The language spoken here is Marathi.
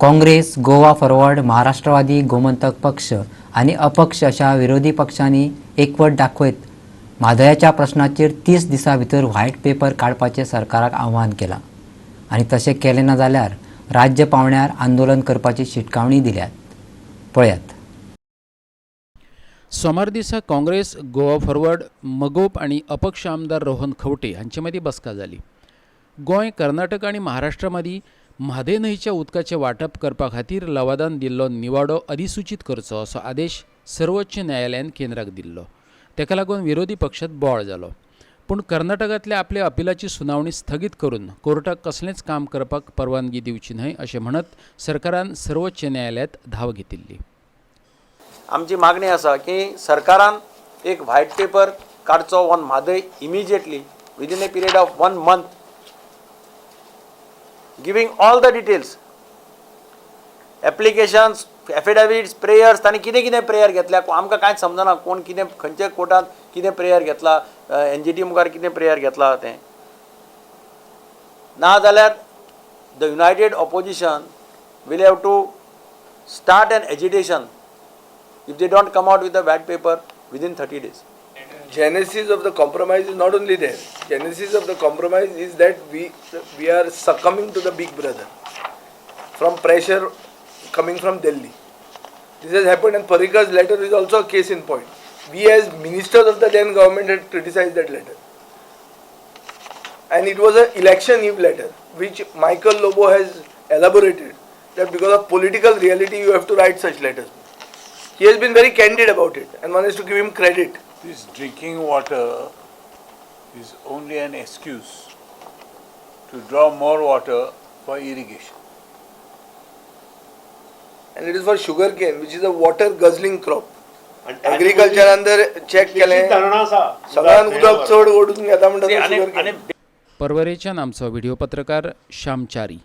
काँग्रेस, गोवा फॉरवर्ड, महाराष्ट्रवादी, गोमंतक पक्ष आणि अपक्ष अशा विरोधी पक्षांनी एकवट दाखवत म्हादयाच्या प्रश्नाचेर 30 दिसां भितर व्हाईट पेपर काडपाचें सरकाराक आव्हान केलां आणि तशें केलें ना जाल्यार राज्य पावण्यार आंदोलन करपाची शिटकावणी दिल्यात. पळयात. सोमार दिसा काँग्रेस, गोवा फॉरवर्ड, मगोप आणि अपक्ष आमदार रोहन खंवटे हांचे मदीं बसका जाली. गोंय, कर्नाटक आणि महाराष्ट्रा मदीं म्हादय न्हंयच्या उदकाचें वांटप करपा खातीर लवादान दिल्लो निवाडो अधिसूचीत करचो असो आदेश सर्वोच्च न्यायालयान केंद्राक दिल्लो. तेका लागून विरोधी पक्षांत बोळ जालो. पूण कर्नाटकांतल्या आपल्या अपिलाची सुनावणी स्थगीत करून कोर्टाक कसलेंच काम करपाक परवानगी दिवची न्हय अशें म्हणत सरकारान सर्वोच्च न्यायालयात धाव घेतिल्ली. आमची मागणी आसा की सरकारान एक व्हाईट पेपर काडचो on Mhadei immediately within a period of 1 month, giving all the details, applications, affidavits, prayers, तांणी कितें कितें प्रेयर घेतल्या आमकां कांयच समजना. कोण कितें खंयच्या कोर्टांत कितें प्रेयर घेतला, NGT मुखार कितें प्रेयर घेतला तें ना जाल्यार the united opposition will have to start an agitation if they don't come out with a white paper within 30 days. Genesis of the compromise is not only there. Genesis of the compromise is that we are succumbing to the big brother from pressure coming from Delhi. This has happened, and Parrikar's letter is also a case in point. We as ministers of the then government had criticized that letter, and it was an election eve letter which Michael Lobo has elaborated that because of political reality you have to write such letters. He has been very candid about it, and one has to give him credit. This drinking water is only an excuse to draw more water for irrigation. And it is for sugarcane, which is a water guzzling crop. Agriculture अंदर check केले, सगळ्यान उदक चढ ओढून घेता म्हणटा sugarcane. परवरेच्यान आमचो व्हिडिओ पत्रकार श्याम चारी.